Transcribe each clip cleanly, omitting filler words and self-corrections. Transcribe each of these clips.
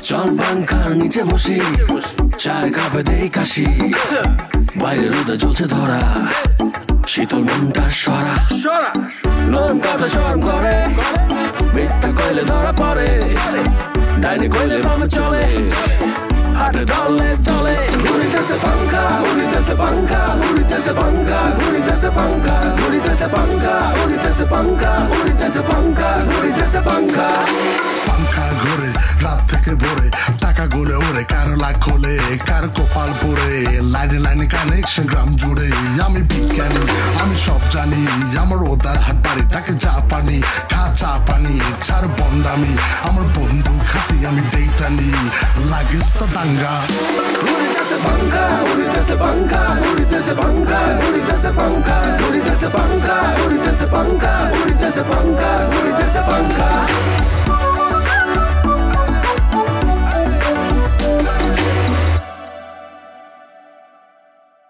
চল পাঙ্খার নিচে বসি, চায় কাপে দেই কাশি, বাইরে রোদে জ্বলছে ধরা, শীতল মনটা সরা, নরম কথা শরম করে, মিথ্যা কইলে ধরা পড়ে, ডাইনি কইলে বামে চলে, হাটে দলে দলে, ঘুরিতেছে পাঙ্খা উড়িতেছে পাঙ্খা উড়িতেছে পাঙ্খা ঘুরিতেছে পাঙ্খা ঘুরিতেছে পাঙ্খা উড়িতেছে পাঙ্খা উড়িতেছে পাঙ্খা ঘুরিতেছে পাঙ্খা। পাঙ্খা ঘুরে রাত থেকে ভোরে, টাকা গোলে ওরে, কারো লাখ খোলে, কার কপাল পরে, লাইনে লাইনে কানেকশন গ্রাম জুড়ে। আমি বিজ্ঞানী, আমি সব জানি, আমার ওদার হাট বাড়ি, তাকে চা পানি, খা চা পানি, ছাড় বন্দামি, আমার বন্ধু খাতি, আমি দেইটানি, লাগিস তো দাঙ্গা। উড়িতেছে পাঙ্খা উড়িতেছে পাঙ্খা উড়িতেছে পাঙ্খা উড়িতেছে পাঙ্খা উড়িতেছে পাঙ্খা উড়িতেছে পাঙ্খা উড়িতেছে পাঙ্খা উড়িতেছে পাঙ্খা।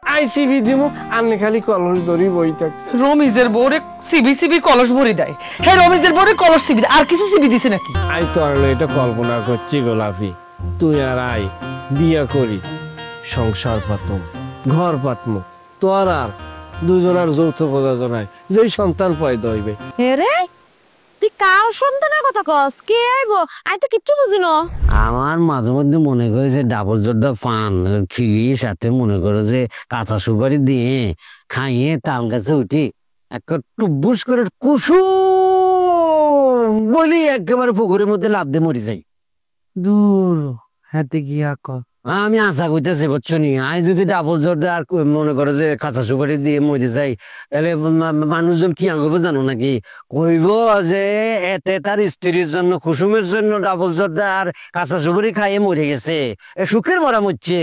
আইসিবি দিমু আন্নে খালি কলস ধরি বই থাক। রমিজের বউরে সিবি সিবি কলস ভরি দেয়, হে রমিজের বউরে কলস সিবি দেয়, আর কিছু সিবি দিছে নাকি? আই তো আর এটা কল্পনা করছি গোলাপি, তুই আর আই বিয়া করি, সংসার পাতম, ঘর পাতমু, তোর আর দুজনার যৌথ প্রযোজনায় যেই সন্তান পয়দা হইবে। রে তুই কার সন্তানের কথা কস? কে আইবো? আমি তো কিচ্ছু বুঝি না। আমার মাঝে মধ্যে মনে করে যে ডাবল জর্দা পান খিলি সাথে মনে করে যে কাঁচা সুপারি দিয়ে খাইয়ে তাল গাছে উঠি একটা টুব্বুস করে কুসুম বলি একেবারে পুকুরের মধ্যে লাফ দিয়ে মরি যাই। দূর হাতে গিয়া ক আমি আশা করতেছি বুঝছো নি, আমি যদি ডাবল জর্দা আর মনে করে যে কাঁচা সুপারি দিয়ে মরে যাই, তাহলে মানুষজন কি আঁকবো জানো নাকি? কইব যে এতে তার স্ত্রীর জন্য কুসুমের জন্য ডাবল জর্দা আর কাঁচা সুপারি খাইয়ে মরে গেছে, এ সুখের মরা মরছে,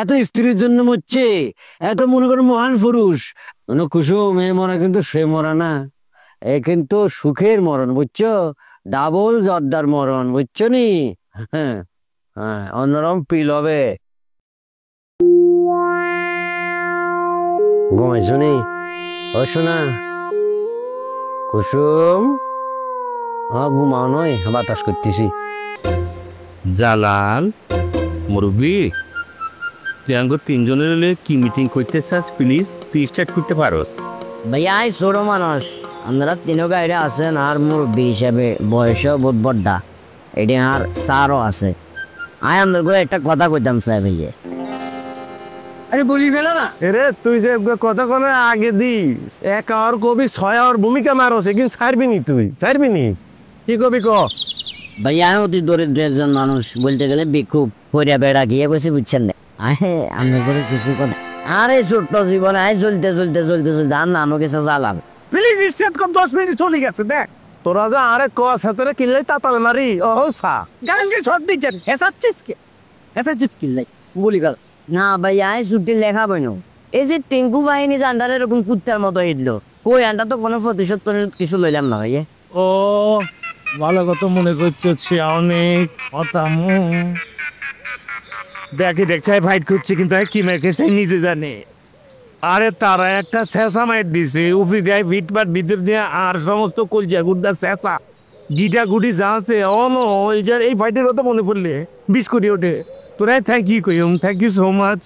এত স্ত্রীর জন্য মরছে, এত মনে করো মহান পুরুষ। কুসুম এ মরা কিন্তু সে মরা না, এ কিন্তু সুখের মরণ বুঝছো, ডাবল জর্দার মরণ বুঝছো নি? হ্যাঁ হ্যাঁ, অন্যরকম পিল হবে। ঘুমাইছো নি? ও শোনা কুসুম, ঘুমাও নয়, বাতাস করতেছি। জালাল মুরব্বী, তুই আঙ্গ তিনজনের কি মিটিং করতে চাস? প্লিজ তুই স্টার্ট করতে পারোস। ভাইয়া আই ছোট মানুষ, আপনারা তিনও গাইডে আছেন, আর মুরব্বী হিসেবে বয়সও বহুত বড্ডা, এটি আর সারও আছে। আয় আমাদের করে একটা কথা কইতাম স্যার ভাইয়া। আরে বলি গেল না এরে, তুই যে কথা কোনো আগে দিস, এক আর কবি ছয় আর ভূমিকা মারস, কিন্তু ছাড়বি নি, তুই ছাড়বি নি, কি কবি ক? ভাইয়া আমি অতি দরিদ্র একজন মানুষ, বলতে গেলে ভিক্ষুক, হরিয়া বেড়া গিয়ে বসে বুঝছেন না। আহে আমাদের করে কিছু কথা, আরে ছোট্ট জীবনে আয় চলতে চলতে চলতে চলতে আর নানো গেছে জ্বালাম। প্লিজ স্টার্ট কর, 10 মিনিট চলে গেছে দেখ। তোরা যে আরে কস হাতে কিনলে তাতালে মারি, ও সা গানকে ছট দিচ্ছেন, হেসাচ্ছিস কি? হেসাচ্ছিস কিনলে বলি গেল না ভাইয়া আয় ছুটির লেখা বইনো, এই যে টেঙ্কু বাহিনী জান্ডার এরকম কুত্তার মতো হিটলো, ওই আন্ডা তো কোনো প্রতিশোধ কিছু লইলাম না ভাইয়া। ও ভালো কথা মনে করছো, অনেক অতামু দেখি দেখছে ফাইট করছে, কিন্তু কি মেখেছে নিজে জানে। আরে তারা একটা শেষা মাইট দিছে, উপরি দেয় ভিটপাট ভিতর দিয়ে, আর সমস্ত কলজা গুড্ডা শেষা গিটা গুটি যা আছে অনো এই ফাইটের কথা মনে পড়লে 20 কোটি ওঠে। তোরা থ্যাংক ইউ কইম, thank you so much,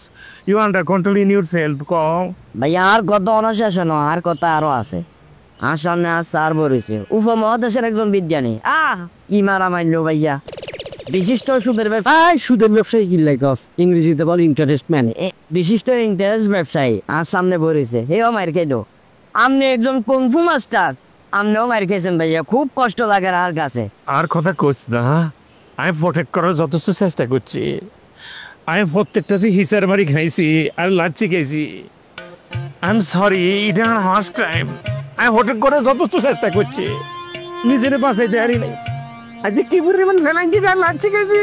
you under control in your self. কম ভাইয়া আর কত অনশেষ ন, আর কথা আরো আছে। আর সামনে আর স্যার বলেছে উপমহাদেশের একজন বিজ্ঞানী, কি মারা মারলো ভাইয়া, বিশিষ্ট সুদের ব্যবসায়ী, সুদের ব্যবসায়ী কিনলাই কফ ইংরেজিতে বল ইন্টারেস্ট ম্যান, বিশিষ্ট ইন্টারেস্ট ব্যবসায়ী আর সামনে বলেছে, হেও মার খেলো। আপনি একজন কুংফু মাস্টার, আপনিও মার খেয়েছেন ভাইয়া, খুব কষ্ট লাগে আর কাছে। আর কথা কোচ না, আমি প্রোটেক্ট করার যথেষ্ট চেষ্টা করছি, আমি প্রত্যেকটা যে হিসার বাড়ি খাইছি আর লাচ্ছি খাইছি। আই এম সরি, এটা আমার ফার্স্ট টাইম। আমি প্রোটেক্ট করার যথেষ্ট চেষ্টা করছি, নিজের বাঁচাইতে হারি নাই। আজ কি পরিমাণ ফেলাঙ্কি আর লাচ্ছি খাইছি,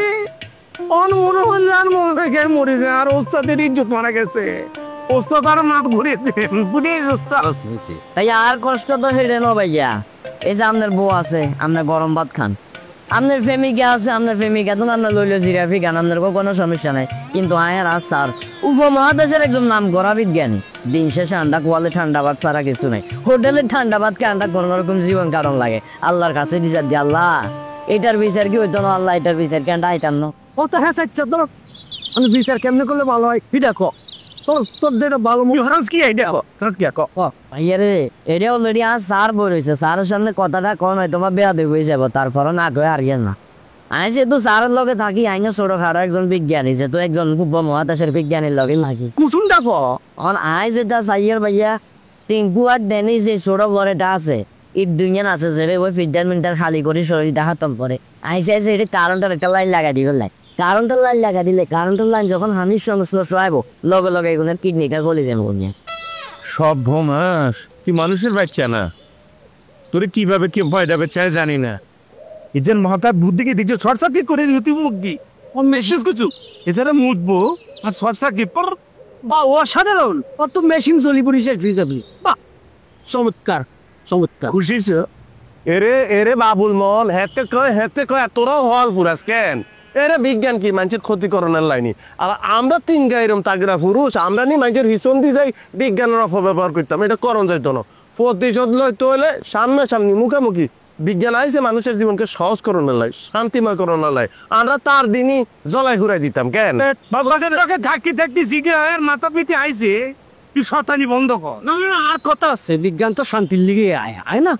অন মনে হল আর মনে রেখে মরে যায়, আর ওস্তাদের ইজ্জত মারা গেছে, ওস্তাদ আর মাত ঘুরে দেন বুঝিস ওস্তাদ। তাই আর কষ্ট তো হেরে ন ভাইয়া, এই যে আপনার বউ আছে, আপনার গরম ভাত খান, আপনার প্রেমিকা আছে, আপনার প্রেমিকা তো আপনার লইল জিরাফি গান, আপনার কোনো সমস্যা নাই। কিন্তু আয়ার আর স্যার উপমহাদেশের একজন নাম করা বিজ্ঞানী, দিন শেষে আন্ডা কোয়ালে ঠান্ডা ভাত ছাড়া কিছু নাই। হোটেলের ঠান্ডা ভাতকে আন্ডা কোনো রকম জীবন কারণ লাগে, আল্লাহর কাছে বিচার দিয়ে, আল্লাহ এটার বিচার কি হইতো না আল্লাহ এটার বিচার কেন আইতাম না ও তো হ্যাঁ চাইছে তোর আমি বিচার কেমনে করলে ভালো হয় এটা কো তোর তোর যেটা ভালো মনে হয় কি আইডিয়া কি কো ভাইয়া রে এটা অলরেডি আর স্যার বই রয়েছে স্যারের সামনে কথাটা কম হয় তোমার বেয়া দেব হয়ে যাবো তারপরও না কয়ে আর না আমি যেহেতু স্যারের লগে থাকি আইনে ছোট খাটো একজন বিজ্ঞানী যেহেতু একজন পূর্ব মহাদেশের বিজ্ঞানীর লগে থাকি কুসুম ডাকো আই যেটা চাইয়ার ভাইয়া টিঙ্কু আর ডেনি যে ছোট ঘরেটা আছে ঈদ দুইজন আছে যে ওই ফিল্টার মিন্টার খালি করে শরীরটা হাতম করে আইসে আইসে এটা কারেন্টের একটা লাইন লাগা দিল লাই কারেন্টের লাইন লাগা দিলে কারেন্টের লাইন যখন হানির সংস্পর্শ আইব লগে লগে এগুলোর কিডনিটা চলে যাবে নিয়ে সব ভোমাস তুই মানুষের বাচ্চা না তোরে কিভাবে কি ভয় দেবে চাই জানি না এদের মাথার বুদ্ধিকে দিকে শর্ট সার্কিট করে তুই মুখবি ও মেসেজ করছু এদের মুখবো আর শর্ট সার্কিট পর বা অসাধারণ ওর তো মেশিন চলি পরিষের ফ্রিজ আপনি বাহ চমৎকার চমৎকার খুশি এরে এরে বাবুল মন হেতে কয় তোরাও হল পুরাস কেন এরে বিজ্ঞান কি মানুষের ক্ষতিকরণের লাইনি আর আমরা তিন গাইরম তাগরা পুরুষ আমরা নি মানুষের হিসন দি যাই বিজ্ঞানের অপব্যবহার করতাম এটা করণ যাইতো না প্রতিশোধ লইতে হলে সামনাসামনি মুখামুখি বিজ্ঞান আইসে মানুষের জীবনকে সহজ করণের লাই শান্তিময় করণের লাই আমরা তার দিনই জলাই ঘুরাই দিতাম কেন বাবুদের লোকে থাকি থাকি জিগে আর মাথা পিঠে আইছে তুই শতানি বন্ধ কর না না আর কথা আছে বিজ্ঞান তো শান্তির লিগে আয় না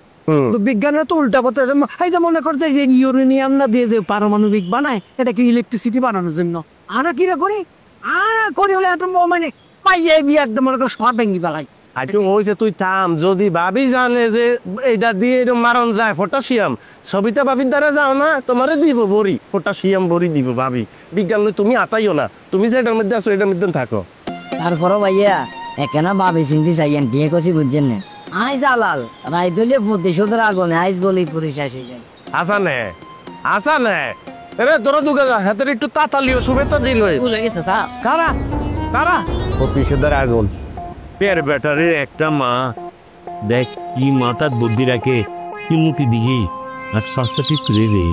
তো বিজ্ঞানের তো উল্টা পথে এই যে মনে করছে যে ইউরেনিয়াম না দিয়ে যে পারমাণবিক বানায় এটা কি ইলেকট্রিসিটি বানানোর জন্য আমরা কিরা করি হলে এত মানে পাইয়ে বিয়ে একদম মনে করো সব ভেঙি বেলায় আইটু হয়েছে তুই থাম যদি ভাবি জানে যে এটা দিয়ে এরকম মারণ যায় পটাশিয়াম সবিতা ভাবির দ্বারা যাও না তোমারে দিব বড়ি পটাশিয়াম বড়ি দিব ভাবি বিজ্ঞান তুমি আতাইও না তুমি যে এটার মধ্যে আছো এটার মধ্যে থাকো তারপরও ভাইয়া একেনা ভাবি চিন্তি চাইয়েন বিয়ে করছি বুঝছেন না আই জালাল রাই দলে প্রতিশোধের আগুনে আইস গলি পুলিশ আসে যায় আসা নে এরে তোরা দুগা হাতের একটু তাতালিও শুভেচ্ছা দিল ভুলে গেছে স্যার কারা প্রতিশোধের আগুন পের ব্যাটারের একটা মা দেখ কি মাথার বুদ্ধি রাখে কি মুখে দিঘি আর সস্তাটি তুলে দে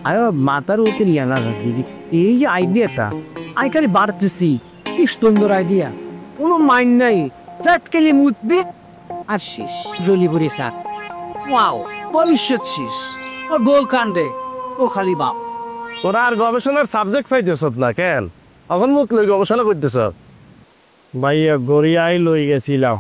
আয়ো মাথার উঠে নিয়ে না দিদি এই যে আইডিয়াটা আইকালে বাড়তেছি কি সুন্দর আইডিয়া কোনো মাইন্ড নাই চটকেলে মুতবে আর শেষ জলিপুরি স্যার ওয়াও ভবিষ্যৎ শেষ ও গোল কান্দে ও খালি বাপ তোরা আর গবেষণার সাবজেক্ট পাইতেছ না কেন এখন মুখ লই গবেষণা করতেছ ভাইয়া গড়িয়াই লই গেছিলাম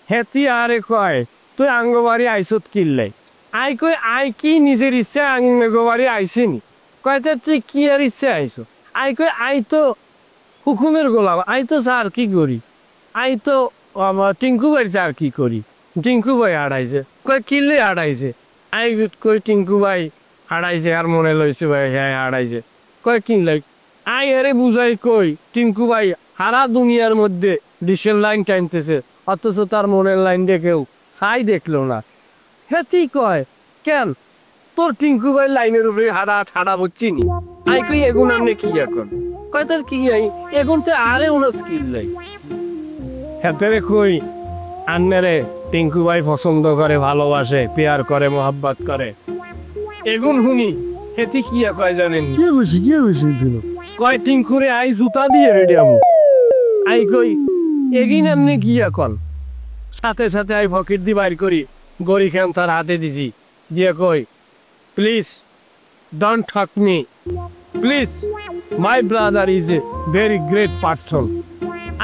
হেতি আরে কয় তুই আঙ্গবাড়ি আইসত কিনলে আই কই আই কি নিজের ইচ্ছে আঙ্গবাড়ি আইসিনি কয়তে তুই কি আর ইচ্ছে আইসো আই কই আই তো হুকুমের গোলাম আই তো স্যার কি করি আই তো আমার টিঙ্কু ভাই স্যার কি করি টিঙ্কু ভাই হারাইছে কয় কিনলে হারাইছে আই কই টিঙ্কু ভাই হারাইছে আর মনে লইছে ভাই হ্যাঁ হারাইছে কয় কিনলে আই আরে বুঝাই কই টিঙ্কু ভাই সারা দুনিয়ার মধ্যে ডিশের লাইন টানতেছে অথচ তার মনের লাইন দেখেও সাই দেখলো না হেতি কয় কেন তোর টিঙ্কু ভাই লাইনের উপরে হারা হচ্ছি নি আই কই এগুন আনে কি এখন কয় তার কি আই এখন তো আরে উনো স্কিল নাই হেতেরে কই আন্নারে টিঙ্কু ভাই পছন্দ করে ভালোবাসে পেয়ার করে মোহাব্বত করে এগুন শুনি হেতি কি কয় জানেন কি হয়েছে কয় টিঙ্কুরে আই জুতা দিয়ে রেডি আমু আই কই এগিন আনলে কি এখন সাথে সাথে আই ফকির দি বাইর করি গড়ি খান তার হাতে দিছি দিয়ে কই please don't talk me please my brother is a very great person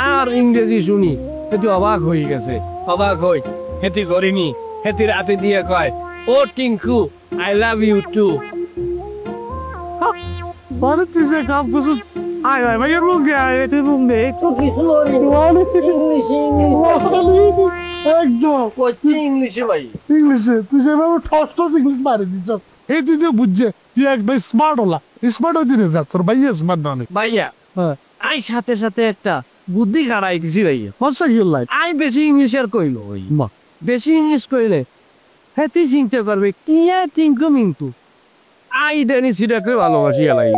আর ইংরেজি শুনি হেতু অবাক হয়ে গেছে অবাক হই হেতি করিনি হেতির হাতে দিয়ে কয় ও Tinku I love you too Bana size kapısı. Ay ben ruge ayeti rumde. একদম ইংলিশে ভাই ইংলিশে তুই যেভাবে ঠস ঠস ইংলিশ মারি দিচ্ছ এই তুই যে বুঝছে তুই একদম স্মার্ট হলা স্মার্ট হয়ে দিনে তোর ভাইয়া স্মার্ট না ভাইয়া আই সাথে সাথে একটা বুদ্ধি খাড়াই দিছি ভাইয়া হচ্ছে কি লাই আই বেশি ইংলিশ আর কইলো ওই বেশি ইংলিশ কইলে হ্যাঁ তুই চিন্তা করবে কি টিঙ্কু মিঙ্কু আই ডেনি সিটাকে ভালোবাসি এলাই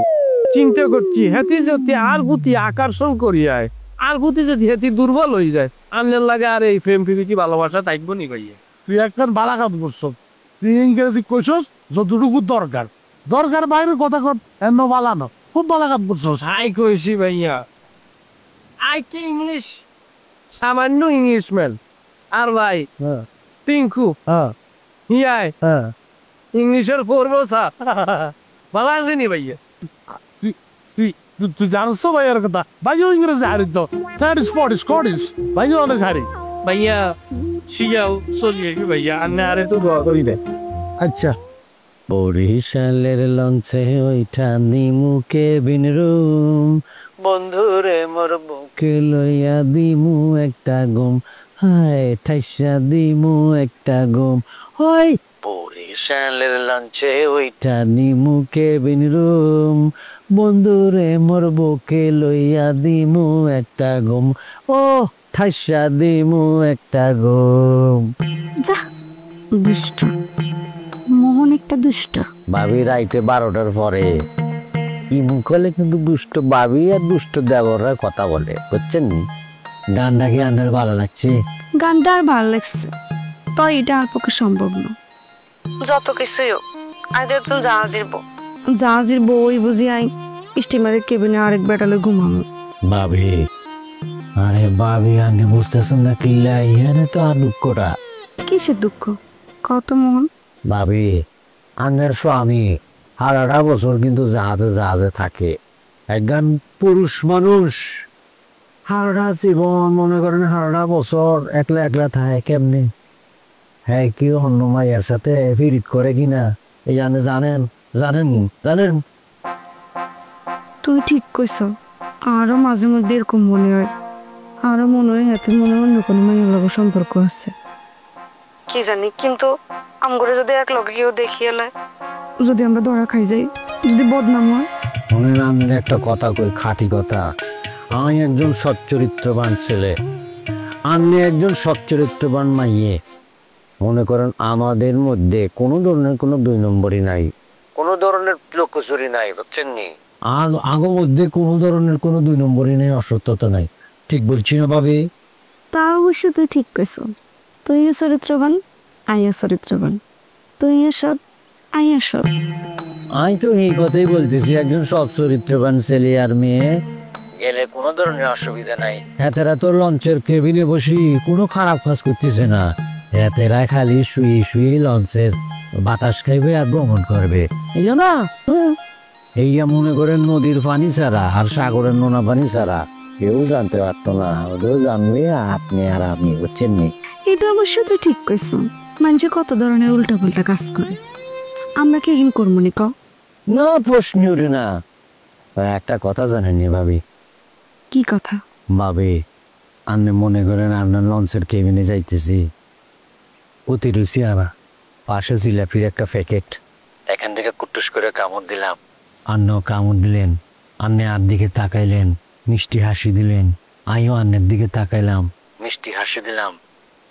চিন্তা করছি হেতি যদি আর প্রতি আকর্ষণ করিয়ায় আর প্রতি যদি হেতি দুর্বল হয়ে যায় আনলেন লাগে আর এই প্রেম প্রীতি ভালোবাসা থাকবো নি ভাইয়া তুই একখান বালা কাজ করছ তুই ইংরেজি কইছস যতটুকু দরকার দরকার বাইরে কথা কর এন্ন বালানো খুব বালা কাজ করছস আই কইছি ভাইয়া আই কি ইংলিশ সামান্য ইংলিশ ম্যান আর ভাই টিঙ্কু হ্যাঁ হিয়ায় হ্যাঁ ইংলিশের পড়বো স্যার ভালো আসেনি ভাইয়া তুই জানিস তো ভাইয়ার কথা ভাইও ইংরেজি হারি তো দ্যাট ইজ ফর স্কটিশ ভাইও অনেক হারি ভাইয়া শিয়াও চলিয়ে ভাইয়া আমি আরে তো দোয়া করি দেয় আচ্ছা বরিশালের লঞ্চে ওইটা নিমুকে বিনরুম বন্ধুরে মোর বুকে লইয়া দিমু একটা গুম হায় ঠাইসা দিমু একটা গুম হয় বরিশালের লঞ্চে ওইটা নিমুকে বিনরুম বন্ধুরে মোর বুকে লইয়া দিমু একটা গুম ও ঠাইসা দিমু একটা গুম যা দুষ্ট মোহন একটা দুষ্ট ভাবি রাইতে 12টার পরে ইমু করলে কিন্তু দুষ্ট ভাবি আর দুষ্ট দেবররা কথা বলে বুঝছেন নি গানটা কি আপনার ভালো লাগছে গানটা আর ভালো লাগছে তো এটা আর পক্ষে সম্ভব না যত কিছুই হোক আজ একজন জাহাজের বই বুঝি আই স্টিমারের কেবিনে আরেক বেটালে ঘুমানো ভাবি আরে ভাবি আপনি বুঝতেছেন না কিল্লা ইহানে তো আর দুঃখটা কিসের দুঃখ কত মোহন ভাবি আন্নের স্বামী সারাটা বছর কিন্তু জাহাজে জাহাজে থাকে একজন পুরুষ মানুষ সারাটা জীবন মনে করেন সারাটা বছর একলা একলা থাকে কেমনি হ্যাঁ কি অন্য মাইয়ার সাথে ফিরিত করে কিনা এই জানেন তুই ঠিক কইছ আরো মাঝে মধ্যে এরকম মনে হয় আরো মনে হয় হাতে মনে হয় অন্য কোনো মাইয়ের লগে সম্পর্ক আছে কি জানি কিন্তু আমগরে যদি এক লগে কেউ দেখিয়ে এলে যদি আমরা ধরা খাই যাই যদি বদনাম হয় মনে রান্নের একটা কথা কই খাঁটি কথা আমি একজন সচ্চরিত্রবান ছেলে আপনি একজন সচ্চরিত্রবান মাইয়ে মনে করেন আমাদের মধ্যে কোনো ধরনের কোনো 2 নম্বরই নাই কোনো ধরনের লোকচুরি নাই বুঝছেন নি আগো মধ্যে কোনো ধরনের কোনো 2 নম্বরই নেই অসত্যতা নাই ঠিক বলছি না ভাবি তা অবশ্য তুই ঠিক কইছ তুইও চরিত্রবান আইয়া চরিত্রবান তুইও সৎ আইয়া সৎ আমি তো এই কথাই বলতেছি একজন সৎ চরিত্রবান ছেলে আর মেয়ে গেলে কোনো ধরনের অসুবিধা নাই এতেরা তো লঞ্চের কেবিনে বসি কোনো খারাপ কাজ করতেছে না এতেরা খালি শুয়ে শুয়ে লঞ্চের বাতাস খাইবে আর ভ্রমণ করবে এই না এইয়া মনে করেন নদীর পানি ছাড়া আর সাগরের নোনা পানি ছাড়া কেউ জানতে পারতো না ওদের জানবে আপনি আর আমি বুঝছেন নি এটা অবশ্য তুই ঠিক কইছ মানুষে কত ধরনের উল্টা পাল্টা কাজ করে আমরা কি এগিন করবো নি কও না প্রশ্ন উঠে না একটা কথা জানেননি ভাবি কি কথা ভাবি আপনি মনে করেন আপনার লঞ্চের কেবিনে যাইতেছি অতি রুচি আনা পাশে জিলাপির একটা প্যাকেট এখান থেকে কুটুস করে কামড় দিলাম আন্নাও কামড় দিলেন আপনি আর দিকে তাকাইলেন মিষ্টি হাসি দিলেন আমিও আন্নের দিকে তাকাইলাম মিষ্টি হাসি দিলাম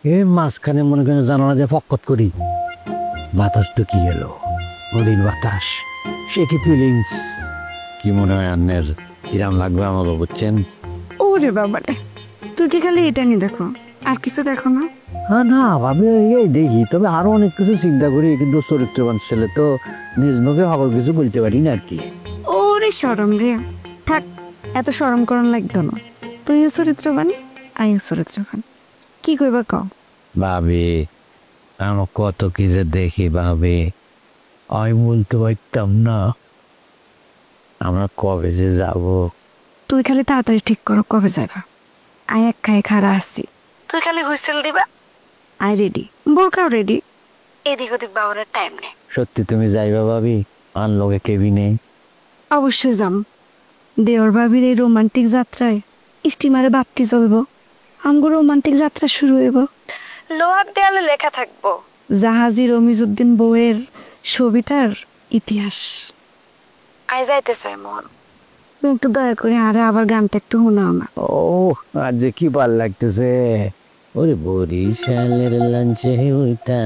এ মাঝখানে মনে করেন জানো না যে ফক্কত করি বাতাস ঢুকি গেল নদীর বাতাস সে কি ফিলিংস কি মনে হয় আন্নের কিরাম লাগবে আমাকে বুঝছেন ওরে বাবারে তুই কি খালি এটা নি দেখো আর কিছু দেখো না হ্যাঁ না ভাবি এই দেখি তবে আরো অনেক কিছু চিন্তা করি কিন্তু চরিত্রবান ছেলে তো নিজ মুখে সকল কিছু বলতে পারি না আর কি ওরে শরম রে থাক এত শরম করন লাগতো না তুইও চরিত্রবান আইও চরিত্রবান কি কইবা কও ভাবি আমার কত কি যে দেখি ভাবি আমি বলতে পারতাম না আমরা কবে যে যাব তুই খালি তাড়াতাড়ি ঠিক করো কবে যাবা আয় এক খায় খাড়া আসছি তুই খালি হুইসেল দিবা আই রেডি বোরকাও রেডি এদিক ওদিক বাবারের টাইম নেই সত্যি তুমি যাইবা ভাবি আনলোকে কেবিনে অবশ্যই যাম দেওর ভাবির এই রোমান্টিক যাত্রায় স্টিমারে বাপ্তি চলবো আমগো রোমান্টিক যাত্রা শুরু হইব লোহার দেয়ালে লেখা থাকবো জাহাজি রমিজউদ্দিন বউয়ের সবিতার ইতিহাস আই যাইতে চাই মন একটু দয়া করে আরে আবার গানটা একটু শোনাও না ও আজ যে কি ভাল লাগতেছে ওরে বরিশালের লাঞ্চে ওইটা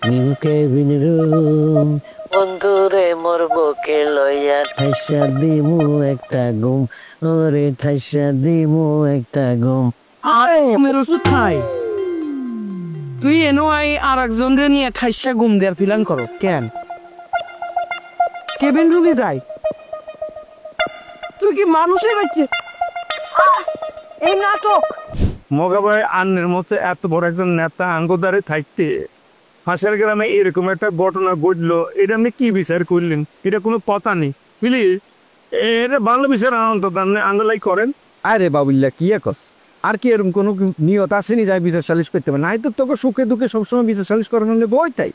নিমুকে বিনরুম বন্ধুরে মোর বুকে লইয়া ঠাইসা দিমু একটা গুম ওরে ঠাইসা দিমু একটা গুম আরে মেরে ওষুধ খাই তুই এনো আই আর একজন রে নিয়ে 28 ঘুম দেওয়ার প্ল্যান করো কেন কেবিন রুমে যাই তুই কি মানুষের বাচ্চা এই নাটক মগা ভাই আন্নের মতো এত বড় একজন নেতা আঙ্গদারে থাকতে হাঁসের গ্রামে এরকম একটা ঘটনা ঘটলো, এটা আপনি কি বিচার করলেন? এটা কোনো কথা নেই, প্লিজ এটা ভালো বিচার আন্দোলাই করেন। আরে বাবুল্লা কি একস আর কি এরকম কোনো নিয়ত আসেনি যাই বিচার সালিশ করতে হবে? নাই তো তোকে সুখে দুঃখে সবসময় বিচার সালিশ করানো হলে বই তাই।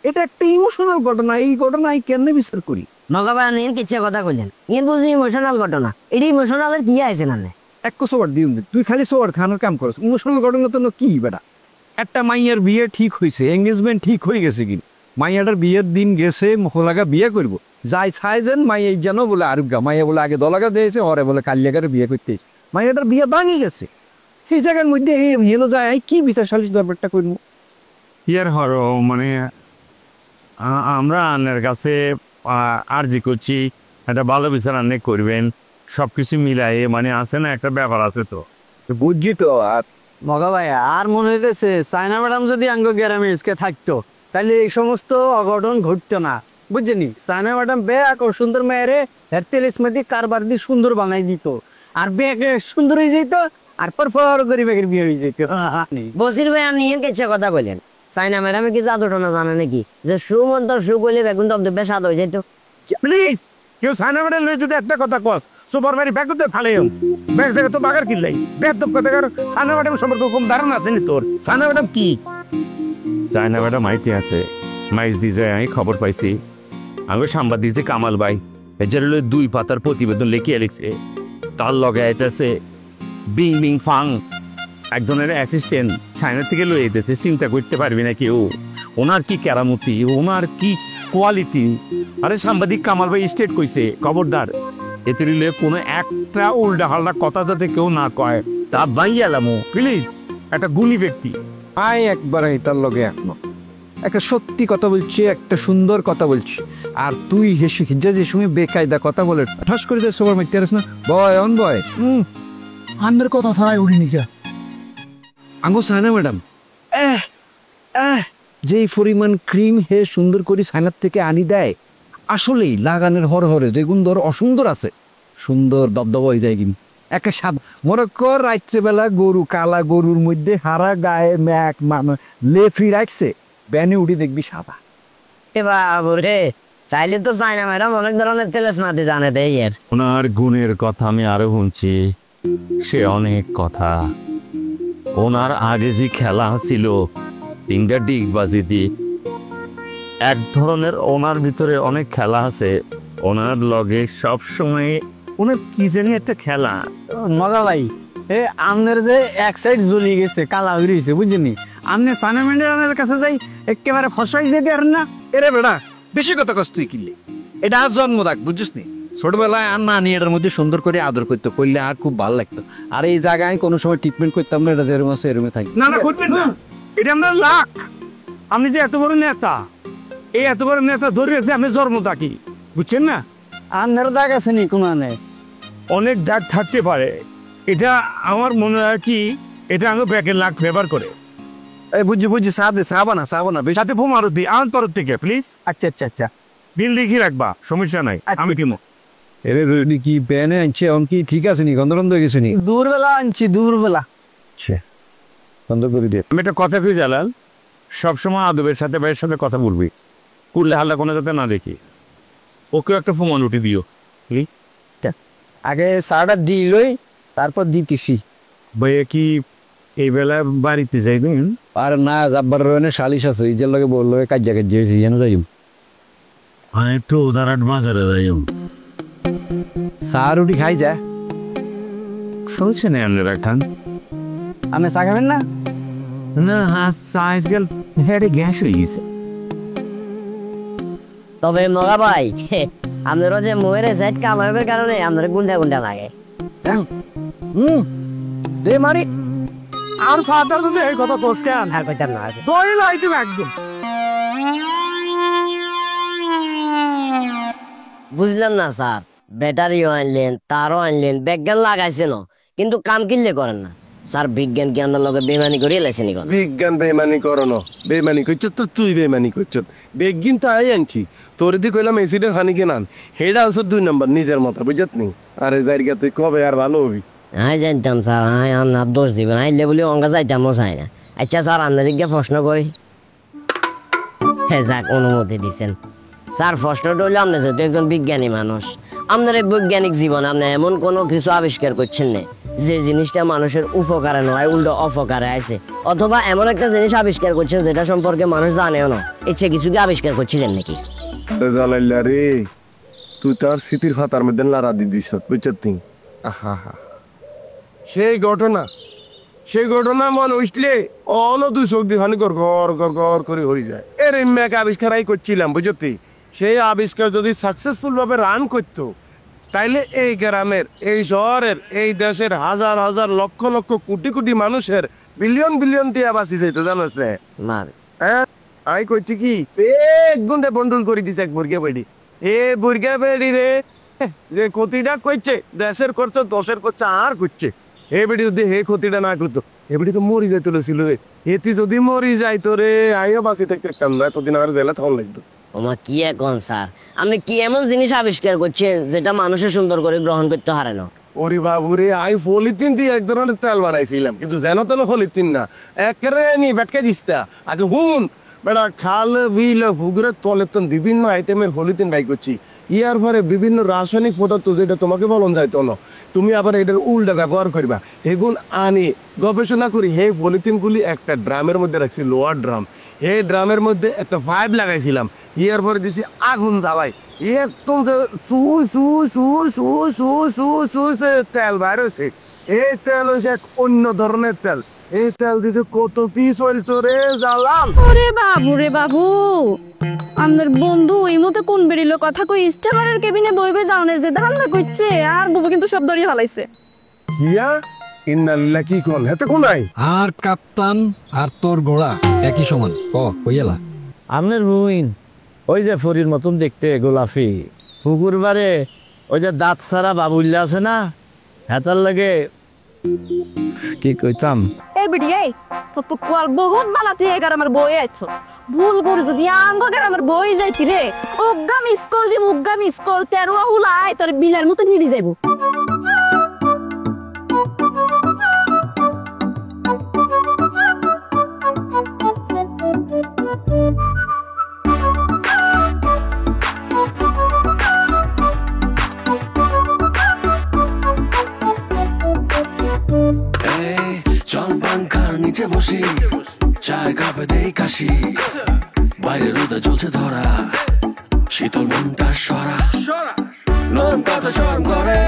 এটা একটা ইমোশনাল ঘটনা, এই ঘটনা আমি কেমনে বিচার করি? নগাবা নিন কিচ্ছা কথা কইলেন, ইন বুঝি ইমোশনাল ঘটনা, এটা ইমোশনালের কি আছে না? এক সোয়ার দিন তুই খালি সোয়ার খানোর কাম করস, ইমোশনাল ঘটনা তো কি বেটা? একটা মাইয়ার বিয়ে ঠিক হয়েছে, এঙ্গেজমেন্ট ঠিক হয়ে গেছে, কি মাইয়াটার বিয়ের দিন গেছে মহলাগা বিয়ে করবো, যাই ছাইজেন মাইয়া যেন বলে আরুগা, মাইয়া বলে আগে দলাগা দিয়েছে, ওরে বলে কালিয়াগারে বিয়ে করতে, মাইয়াটার বিয়ে ভাঙি গেছে। সেই জায়গার মধ্যে হেলো যায় কি বিচার সালিশ ব্যাপারটা করবো? ইয়ার হরো মানে আমরা আন্নের কাছে আর্জি করছি, একটা ভালো বিচার আন্নে করবেন, সব কিছু মিলাই, মানে আছে না একটা ব্যাপার আছে তো। বুঝছি তো। আর মগা ভাই আর মনে হইতেছে সাইনা ম্যাডাম যদি আঙ্গ গ্রামে এসকে থাকতো তাহলে এই সমস্ত অঘটন ঘটতো না, বুঝছেনি? সাইনা ম্যাডাম বেয়াক ও সুন্দর মেয়েরে হেরতেল ইসমাতি কারবার দিয়ে সুন্দর বানাই দিত, আর বেয়াকে সুন্দর হয়ে যেত, আর পর করে বেগের বিয়ে হয়ে যেত। বসির ভাই আপনি কেছে কথা বলেন, সাইনা ম্যাডামে কি জাদুটনা জানে নাকি যে সুমন্তর সু বলে বেগুন তো বেসাদ হয়ে যেত? প্লিজ কেউ সাইনা ম্যাডাম যদি একটা কথা কস সুপার মারি ব্যাগ করতে ফালে ব্যাগ জায়গা তো বাগার কিনলাই ব্যাগ তো কথা সাইনা ম্যাডাম সম্পর্কে কম ধারণা আছে নি তোর? সাইনা ম্যাডাম কি? সাইনা ম্যাডাম মাইতে আছে, মাইজ দিয়ে যায় আমি খবর পাইছি, আমি সাংবাদিক দিয়েছে কামাল ভাই, এর 2 পাতার প্রতিবেদন লিখিয়ে লিখছে, তার লগে আইতেছে বিং বিং ফাং এক ধরনের অ্যাসিস্ট্যান্ট চায়না থেকে লয়ে যেতেছে, চিন্তা করতে পারবি না কেউ ওনার কি কেরামতি, ওনার কি কোয়ালিটি। আরে সাংবাদিক কামাল ভাই স্টেট কইছে খবরদার এতে রিলে কোনো একটা উল্টা হাল্টা কথা যাতে কেউ না কয়, তা ভাই এলামো প্লিজ, একটা গুণী ব্যক্তি। আই একবার তার লগে একমত, একটা সত্যি কথা বলছি, একটা সুন্দর কথা বলছি, আর তুই হেসে যে সময় বেকায়দা কথা বলে ঠাস করে যায় সবার মধ্যে না বয় অন বয় আন্নের কথা ছাড়াই উড়িনি কে আঙ্গো সাইনা ম্যাডাম যেই পরিমাণ ক্রিম হে সুন্দর করে সাইনার থেকে আনি দেয়, আসলেই লাগানের হর হরে যেগুন ধর অসুন্দর আছে সুন্দর দবদব হয়ে যায়। কিন্তু একটা সাদ মনে কর রাত্রেবেলা গরু, কালা গরুর মধ্যে হারা গায়ে ম্যাক লেফি রাখছে, ব্যানে উঠে দেখবি সাদা। এ বাবু রে, তাইলে তো সাইনা ম্যাডাম অনেক ধরনের তেলেস নাতে জানে দেয়। এর ওনার গুণের কথা আমি আরো শুনছি, সে অনেক কথা। ওনার আগে যে খেলা ছিল 3টা ডিগবাজি দিয়ে, এক ধরনের ওনার ভিতরে অনেক খেলা আছে, ওনার লগে সবসময় ওনার কি জানি একটা খেলা। মজা ভাই আমনের যে এক সাইড জ্বলি গেছে, কালা হয়ে গেছে, বুঝলি? আমনে সাইনা ম্যাডামের কাছে যাই একেবারে ফসাই দিয়ে আর না, এরে বেড়া বেশি কথা কষ্ট তুই কিনলে, এটা আর জন্ম রাখ, বুঝছিস নি? ছোটবেলায় আর না নিয়ে এটার মধ্যে সুন্দর করে আদর করতে করলে আর খুব ভালো লাগতো, আর এই জায়গায় কোনো সময় ট্রিটমেন্ট করতাম না, এটা যেরকম আছে এরকম থাকি না না করবেন না, এটা আপনার লাখ। আপনি যে এত বড় নেতা, এই এত বড় নেতা ধরে আছে আপনি জন্ম থাকি, বুঝছেন না? আন্নার দাগ আছে নি কোনো আনে? অনেক দাগ থাকতে পারে, এটা আমার মনে হয় কি এটা আমি ব্যাকের লাখ ব্যবহার করে। এই বুঝছি সাথে সাবানা সাথে ফোম আরো দিই আমার তরফ থেকে প্লিজ। আচ্ছা আচ্ছা আচ্ছা বিল লিখে রাখবা, সমস্যা নাই, আমি কিনো। এরে কি প্যানে আনছে অঙ্কি ঠিক আছে নি? গন্ধ হয়ে গেছে নি? দূরবেলা আনছি, দূরবেলা বন্ধ করে দিয়ে। আমি একটা কথা কই জালাল, সবসময় আদবের সাথে ভাইয়ের সাথে কথা বলবি, করলে হাল্লা কোনো যাতে না দেখি। ওকেও একটা ফোমান উঠে দিও। আগে সারাটা দিলই, তারপর দিতেছি। ভাইয়া কি এই বেলা বাড়িতে যাইবেন? আর না যাবার সালিশ আছে, ইজের লগে বললো কাজিয়া হয়েছে, যেন যাইম। হ্যাঁ একটু উদাহরণ বাজারে যাইম, চা রুটি খাই যা। চলছে না আনলে রাখান, আপনি চা খাবেন না? না হ্যাঁ সাইজ গেল হেডে গ্যাস হয়ে গেছে। তবে মগা ভাই আপনারও যে মুয়ের সাইড কামাইবের কারণে আপনার গুন্ডা গুন্ডা লাগে। দে মারি আর ফাদার যদি এই কথা তোস কেন? আর কইতাম না, দই লাইতে একদম। বুঝলাম না স্যার, ব্যাটারিও আনলেন, তারও আনলেন, বিজ্ঞান লাগাইছেন, কিন্তু কাম কিনলে করেন না স্যার। বিজ্ঞান কি আপনার লগে বেমানি করিয়ে লাইছেন? বিজ্ঞান বেমানি করো, বেমানি করছ তো তুই, বেমানি করছ। বিজ্ঞান তো আই আনছি, তোর দি কইলাম এসিডের হানি কেনান, হেটা হচ্ছে 2 নম্বর নিজের মতো, বুঝত নি? আরে জায়গা তুই কবে আর ভালো হবি? আমি জানতাম স্যার, আমি আপনার দোষ দিবেন, আইলে বলে অঙ্কা যাইতামও চাই না। আচ্ছা স্যার, আপনার দিকে প্রশ্ন করি, হ্যাঁ যাক অনুমতি দিছেন স্যার। প্রশ্নটা হইলো আপনি যেহেতু একজন বিজ্ঞানী মানুষ, আপনার এই বৈজ্ঞানিক জীবনে আপনি এমন কোনো কিছু আবিষ্কার করছেন না যে জিনিসটা মানুষের উপকারে নয় উল্টো অপকারে আছে, অথবা এমন একটা জিনিস আবিষ্কার করছেন যেটা সম্পর্কে মানুষ জানেও না, ইচ্ছে কিছু কি আবিষ্কার করছিলেন নাকি? রে তুই তার স্মৃতির খাতার মধ্যে লারা দি দিস বুঝছি। সেই ঘটনা মনে উঠলে অন দুই চোখ দিয়ে খানি গর করে হয়ে যায়। এর এমনি আবিষ্কার করছিলাম বুঝতি। সেই আবিষ্কার যদি সাকসেসফুল ভাবে রান করতো তাইলে এই গ্রামের, এই শহরের, এই দেশের হাজার হাজার লক্ষ লক্ষ কোটি কোটি মানুষের বিলিয়ন বিলিয়ন টিয়া বাঁচি যেত জানো। হ্যাঁ আমি করছি কি এক গুন্ডে বন্ডুল করে দিছে এক বুর্গা বেড়ি। এ বুর্গা বেড়ি রে যে ক্ষতিটা করছে দেশের করছে দশের করছে আর করছে। এ বেড়ি যদি হে ক্ষতিটা না করতো এ বেড়ি তো মরি যাইতো ছিল রে। এটি যদি মরি যাইতো রে আইও বাঁচি থাকতে একটাম না, এতদিন আর জেলা তখন লাগতো। ওমা কি এখন স্যার আপনি কি এমন জিনিস আবিষ্কার করছেন যেটা মানুষের সুন্দর করে গ্রহণ করতে হারে না? ওরে বাবুরে আই পলিথিন দিয়ে এক ধরনের তেল বানাইছিলাম, কিন্তু যেন তেন পলিথিন না, একেবারে নি বেটকে দিস্তা। আগে হুন বেটা খাল বিল পুকুরের তলে তো বিভিন্ন আইটেমের পলিথিন বাই করছি। ইয়ার পরে বিভিন্ন রাসায়নিক পদার্থ যেটা তোমাকে বলন যাইতো না, তুমি আবার এটার উল্টা ব্যবহার করবা। এগুন আনি গবেষণা করি হে পলিথিনগুলি একটা ড্রামের মধ্যে রাখছি, লোয়ার ড্রাম। এই ড্রামের মধ্যে একটা পাইপ লাগাইছিলাম, ইয়ার পরে দিছি আগুন জ্বালাই, একদম তেল বাইর হয়েছে। এই তেল হয়েছে এক অন্য ধরনের তেল। এই তেল দিতে কত পিস হইতো রে জ্বালাম। ওরে বাবু রে বাবু, আমাদের বন্ধু এই মতো কোন বেরিলো কথা কই স্টেমারের কেবিনে বইবে যাওনের যে ধান্দা করছে আর বুবু কিন্তু সব দড়ি হালাইছে। কিয়া ইন্নাল্লাহ কি কোন হেতে কোনাই আর কাপ্তান আর তোর ঘোড়া একই সমান কইলা। আপনার রুইন ওই যে ফরির মতন দেখতে গোলাপি পুকুর বারে ওই যে দাঁত সারা বাবুল্লা আছে না, হেতার লাগে কি কইতাম। এই বিডি এই তো কোয়াল বহুত বালাতে এগার আমার বই আইছো ভুল করে যদি আঙ্গগের আমার বই যাইতি রে ওগা মিস কল দি মুগা মিস কল তেরোয়া হুলাই তোর বিলার মতো হিড়ি যাইবো। চল পাঙ্খার নিচে বসি, চায়ের কাপে দেই কাশি, বাইরে রোদে জ্বলছে ধরা, শীতল মনটা সরা। নরম কথা শরম করে,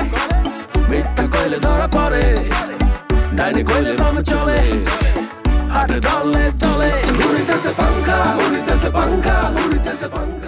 মিথ্যা কইলে ধরা পড়ে, ডাইনি কইলে বামে চলে, হাটে দলে তলে উড়িতেছে পাঙ্খা, উড়িতেছে পাঙ্খা, উড়িতেছে পাঙ্খা।